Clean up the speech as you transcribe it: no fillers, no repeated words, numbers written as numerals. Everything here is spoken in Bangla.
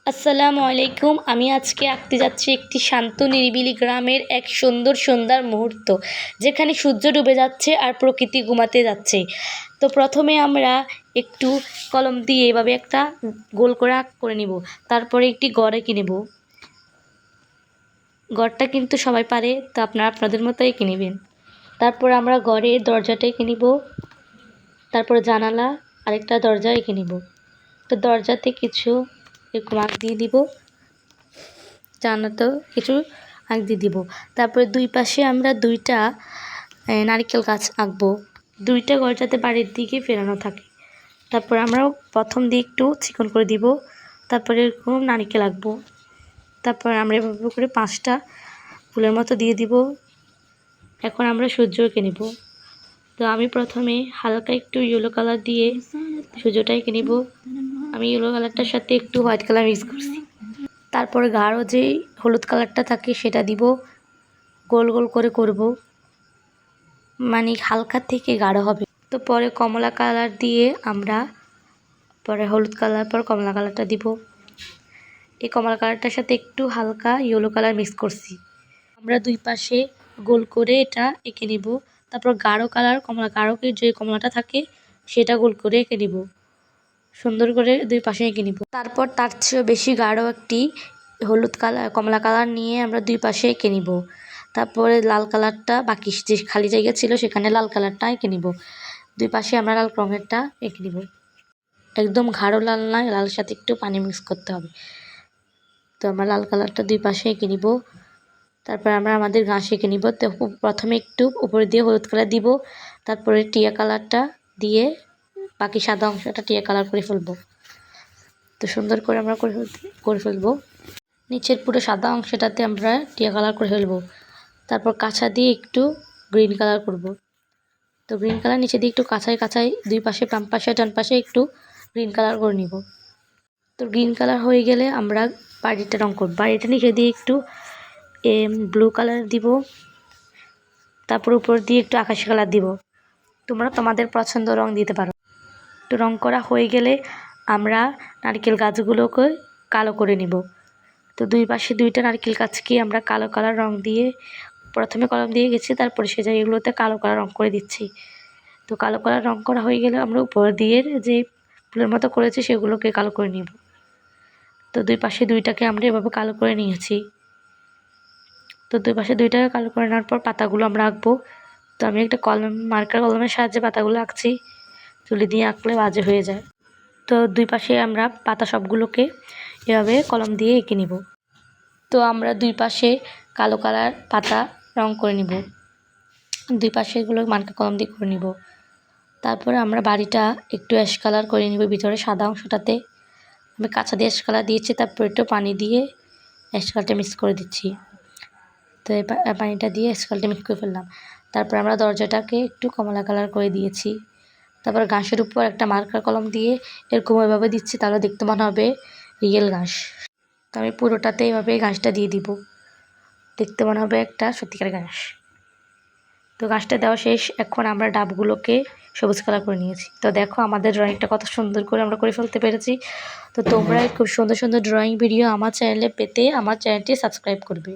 আসসালামু আলাইকুম। আমি আজকে আঁকতে যাচ্ছি একটি শান্ত নিরিবিলি গ্রামের এক সুন্দর সন্ধ্যার মুহূর্ত, যেখানে সূর্য ডুবে যাচ্ছে আর প্রকৃতি ঘুমাতে যাচ্ছে। তো প্রথমে আমরা একটু কলম দিয়ে এভাবে একটা গোল করে আঁক করে নিব। তারপরে একটি গড় এঁকে নেব। গড়টা কিন্তু সবাই পারে, তো আপনারা আপনাদের মতো এঁকে নেবেন। তারপর আমরা গড়ের দরজাটা এঁকে নিব। তারপরে জানালা আরেকটা দরজা এঁকে নিব। তো দরজাতে কিছু এরকম আঁক দিয়ে দিব, জানালাতেও কিছু আঁক দিয়ে দিব। তারপরে দুই পাশে আমরা দুইটা নারকেল গাছ আঁকবো, দুইটা গড় যাতে বাড়ির দিকে ফেরানো থাকে। তারপর আমরা প্রথম দিয়ে একটু চিকন করে দিব, তারপরে এরকম নারকেল আঁকবো। তারপর আমরা এভাবে করে 5টা ফুলের মতো দিয়ে দিব। এখন আমরা সূর্য এঁকে নেব। তো আমি প্রথমে হালকা একটু ইয়েলো কালার দিয়ে সূর্যটা এঁকে নেব। আমি ইয়েলো কালারটার সাথে একটু হোয়াইট কালার মিক্স করছি। তারপরে গাঢ় যে হলুদ কালারটা থাকে সেটা দিব, গোল গোল করে করব, মানে হালকা থেকে গাঢ় হবে। তো পরে কমলা কালার দিয়ে আমরা পরে হলুদ কালার পর কমলা কালারটা দিব। এই কমলা কালারটার সাথে একটু হালকা ইয়েলো কালার মিক্স করছি। আমরা দুই পাশে গোল করে এটা এঁকে নেব। তারপর গাঢ় কালার গাঢ়কে যে কমলাটা থাকে সেটা গোল করে এঁকে নেব, সুন্দর করে দুই পাশে এঁকে নিব। তারপর তার চেয়েও বেশি গাঢ় একটি হলুদ কালার কমলা কালার নিয়ে আমরা দুই পাশে এঁকে নিব। তারপরে লাল কালারটা বাকি যে খালি জায়গা ছিল সেখানে লাল কালারটা এঁকে নিব। দুই পাশে আমরা লাল রঙেরটা এঁকে নিব। একদম গাঢ় লাল নয়, লালের সাথে একটু পানি মিক্স করতে হবে। তো আমরা লাল কালারটা দুই পাশে এঁকে নিব। তারপর আমরা আমাদের ঘাস এঁকে নিব। তো প্রথমে একটু উপরে দিয়ে হলুদ কালার দিব, তারপরে টিয়া কালারটা দিয়ে বাকি সাদা অংশটা টিয়া কালার করে ফেলবো। তো সুন্দর করে আমরা করে ফেলবো। নিচের পুরো সাদা অংশটাতে আমরা টিয়া কালার করে ফেলবো। তারপর কাঁচা দিয়ে একটু গ্রিন কালার করব। তো গ্রিন কালার নিচে দিয়ে একটু কাঁচাই দুই পাশে বাম পাশে ডান পাশে একটু গ্রিন কালার করে নিব। তো গ্রিন কালার হয়ে গেলে আমরা বাড়িটা রং করব। বাড়িটা নিচে দিয়ে একটু ব্লু কালার দিব, তারপর উপর দিয়ে একটু আকাশি কালার দিব। তোমরা তোমাদের পছন্দ রং দিতে পারো। তো রং করা হয়ে গেলে আমরা নারকেল গাছগুলোকে কালো করে নিব। তো দুই পাশে দুইটা নারকেল গাছকে আমরা কালো কালার রং দিয়ে প্রথমে কলম দিয়ে গেছি, তারপরে সে জায়গাগুলোতে কালো কালার রং করে দিচ্ছি। তো কালো কালার রং করা হয়ে গেলে আমরা উপর দিয়ে যে ফুলের মতো করেছি সেগুলোকে কালো করে নিব। তো দুই পাশে দুইটাকে আমরা এভাবে কালো করে নিয়েছি। তো দুই পাশে দুইটাকে কালো করে নেওয়ার পর পাতাগুলো আমরা আঁকবো। তো আমি একটা মার্কার কলমের সাহায্যে পাতাগুলো আঁকছি, তুলি দিয়ে আঁকলে বাজে হয়ে যায়। তো দুই পাশে আমরা পাতা সবগুলোকে এভাবে কলম দিয়ে এঁকে নিব। তো আমরা দুই পাশে কালো কালার পাতা রং করে নিব, দুই পাশে এগুলো মার্কার কলম দিয়ে করে নিব। তারপরে আমরা বাড়িটা একটু অ্যাশ কালার করে নিব। ভিতরে সাদা অংশটাতে আমি কাঁচা দিয়ে অ্যাশ কালার দিয়েছি, তারপর একটু পানি দিয়ে অ্যাশ কালারটা মিক্স করে দিচ্ছি। তো এই পানিটা দিয়ে অ্যাশ কালারটা মিক্স করে ফেললাম। তারপর আমরা দরজাটাকে একটু কমলা কালার করে দিয়েছি। তারপর ঘাসের উপর একটা মার্কার কলম দিয়ে এরকম এভাবে দিচ্ছি, তাহলে দেখতে মনে হবে রিয়েল ঘাস। তো আমি পুরোটাতে এভাবে ঘাসটা দিয়ে দিব, দেখতে মনে হবে একটা সত্যিকার ঘাস। তো ঘাসটা দেওয়া শেষ। এখন আমরা ডাবগুলোকে সবুজ কালার করে নিয়েছি। তো দেখো আমাদের ড্রয়িংটা কত সুন্দর করে আমরা করে ফেলতে পেরেছি। তো তোমরা খুব সুন্দর সুন্দর ড্রয়িং ভিডিও আমার চ্যানেলে পেতে আমার চ্যানেলটি সাবস্ক্রাইব করবে।